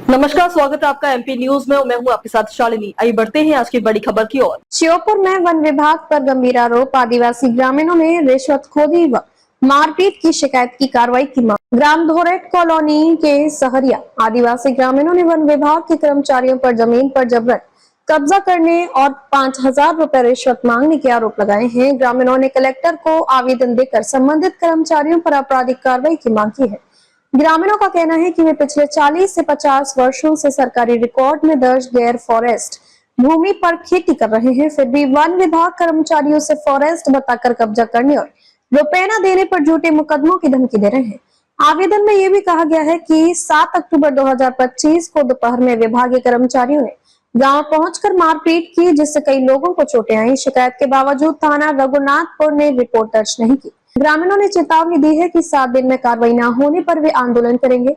नमस्कार, स्वागत है आपका एमपी न्यूज में। मैं हूं आपके साथ शालिनी। आइए बढ़ते हैं आज की बड़ी खबर की ओर। श्योपुर में वन विभाग पर गंभीर आरोप। आदिवासी ग्रामीणों ने रिश्वतखोरी व मारपीट की शिकायत की कार्रवाई की मांग। ग्राम धोरेट कॉलोनी के सहरिया आदिवासी ग्रामीणों ने वन विभाग के कर्मचारियों पर जमीन पर जबरन कब्जा करने और 5,000 रुपए रिश्वत मांगने के आरोप लगाए हैं। ग्रामीणों ने कलेक्टर को आवेदन देकर संबंधित कर्मचारियों पर आपराधिक कार्रवाई की मांग की है। ग्रामीणों का कहना है कि वे पिछले 40 से 50 वर्षों से सरकारी रिकॉर्ड में दर्ज गैर फॉरेस्ट भूमि पर खेती कर रहे हैं, फिर भी वन विभाग कर्मचारियों से फॉरेस्ट बताकर कब्जा करने और रुपए न देने पर झूठे मुकदमों की धमकी दे रहे हैं। आवेदन में यह भी कहा गया है कि 7 अक्टूबर 2025 को दोपहर में विभागीय कर्मचारियों ने गांव पहुंचकर मारपीट की, जिससे कई लोगों को चोटें आई। शिकायत के बावजूद थाना रघुनाथपुर ने रिपोर्ट दर्ज नहीं की। ग्रामीणों ने चेतावनी दी है कि 7 दिन में कार्रवाई न होने पर वे आंदोलन करेंगे।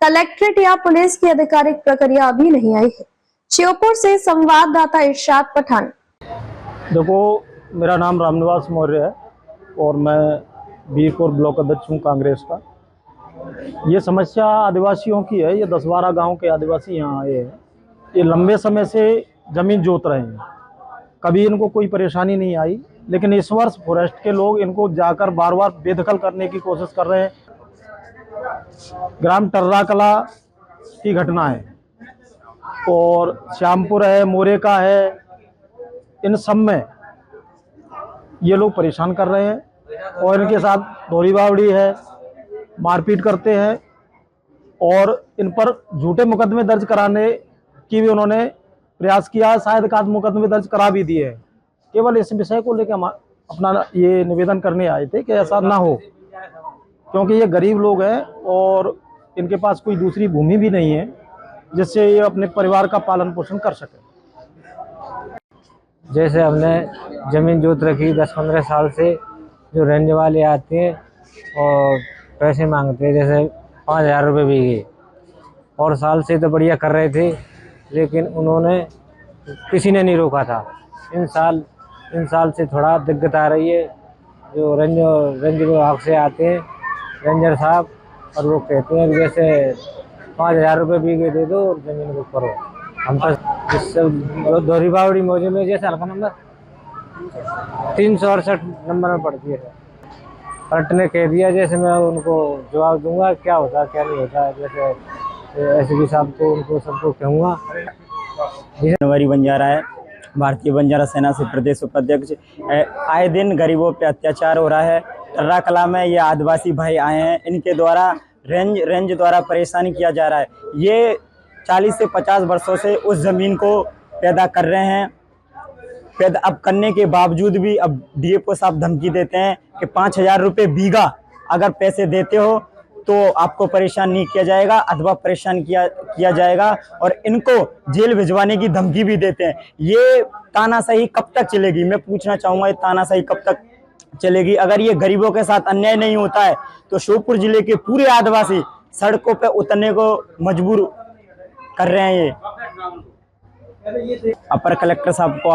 कलेक्ट्रेट या पुलिस की आधिकारिक प्रक्रिया अभी नहीं आई है। श्योपुर से संवाददाता इरशाद पठान। देखो, मेरा नाम रामनिवास मौर्य है और मैं बीरपुर ब्लॉक अध्यक्ष हूँ कांग्रेस का। ये समस्या आदिवासियों की है। ये 10-12 गांव के आदिवासी यहाँ आए हैं। ये लंबे समय से जमीन जोत रहे हैं, कभी इनको कोई परेशानी नहीं आई, लेकिन इस वर्ष फॉरेस्ट के लोग इनको जाकर बार बार बेदखल करने की कोशिश कर रहे हैं। ग्राम टर्रा कला की घटना है और श्यामपुर है, मोरेका है, इन सब में ये लोग परेशान कर रहे हैं और इनके साथ धोरी बावड़ी है, मारपीट करते हैं और इन पर झूठे मुकदमे दर्ज कराने की भी उन्होंने प्रयास किया। शायद एकाध मुकदमे दर्ज करा भी दिए हैं। केवल इस विषय को लेकर हम अपना ये निवेदन करने आए थे कि ऐसा ना हो, क्योंकि ये गरीब लोग हैं और इनके पास कोई दूसरी भूमि भी नहीं है जिससे ये अपने परिवार का पालन पोषण कर सके। जैसे हमने ज़मीन जोत रखी 10-15 साल से, जो रेंज वाले आते हैं और पैसे मांगते हैं, जैसे 5,000 रुपये बीघे, और साल से तो बढ़िया कर रहे थे, लेकिन उन्होंने किसी ने नहीं रोका था। इन साल से थोड़ा दिक्कत आ रही है। जो रेंज विभाग से आते हैं रेंजर साहब, और वो कहते हैं जैसे 5,000 रुपये बीघे दे दो और ज़मीन को करो। हम तो जिससे धोरी बावड़ी मौजे में जैसे हल्का नंबर 368 नंबर में पड़ती है, कलेक्टर ने कह दिया, जैसे मैं उनको जवाब दूंगा क्या होता क्या नहीं होता। जैसे एसपी साहब को उनको सबको कहूँगा। जनवरी बंजारा है, भारतीय बंजारा सेना से प्रदेश उपाध्यक्ष। आए दिन गरीबों पे अत्याचार हो रहा है। टर्रा कला में ये आदिवासी भाई आए हैं, इनके द्वारा रेंज द्वारा परेशान किया जा रहा है। ये 40 से 50 वर्षों से उस ज़मीन को पैदा कर रहे हैं। पैदा अब करने के बावजूद भी अब डीएफओ साहब धमकी देते हैं कि 5,000 रुपये बीघा अगर पैसे देते हो तो आपको परेशान नहीं किया जाएगा अथवा परेशान किया जाएगा, और इनको जेल भिजवाने की धमकी भी देते हैं। ये तानाशाही कब तक चलेगी? मैं पूछना चाहूँगा, ये तानाशाही कब तक चलेगी? अगर ये गरीबों के साथ अन्याय नहीं होता है तो श्योपुर जिले के पूरे आदिवासी सड़कों पर उतरने को मजबूर कर रहे हैं। ये अपर कलेक्टर साहब को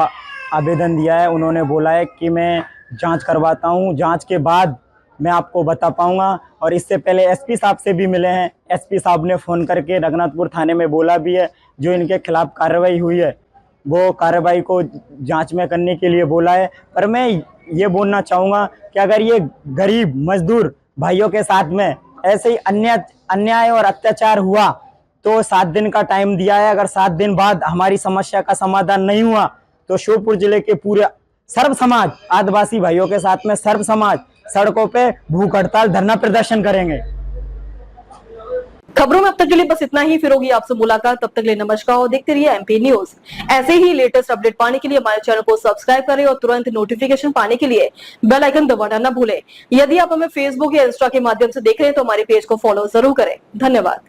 आवेदन दिया है। उन्होंने बोला है कि मैं जांच करवाता हूँ, जांच के बाद मैं आपको बता पाऊंगा। और इससे पहले एसपी साहब से भी मिले हैं। एसपी साहब ने फ़ोन करके रघुनाथपुर थाने में बोला भी है, जो इनके खिलाफ कार्रवाई हुई है वो कार्रवाई को जांच में करने के लिए बोला है। पर मैं ये बोलना चाहूँगा कि अगर ये गरीब मजदूर भाइयों के साथ में ऐसे ही अन्याय और अत्याचार हुआ तो 7 दिन का टाइम दिया है। अगर 7 दिन बाद हमारी समस्या का समाधान नहीं हुआ तो श्योपुर जिले के पूरे सर्व समाज आदिवासी भाइयों के साथ में सर्व समाज सड़कों पे भूख हड़ताल धरना प्रदर्शन करेंगे। खबरों में अब तक के लिए बस इतना ही। फिर होगी आपसे मुलाकात, तब तक के लिए नमस्कार और देखते रहिए एमपी न्यूज। ऐसे ही लेटेस्ट अपडेट पाने के लिए हमारे चैनल को सब्सक्राइब करें और तुरंत नोटिफिकेशन पाने के लिए बेल आइकन दबाना न भूलें। यदि आप हमें फेसबुक या इंस्टा के माध्यम से देख रहे हैं तो हमारे पेज को फॉलो जरूर करें। धन्यवाद।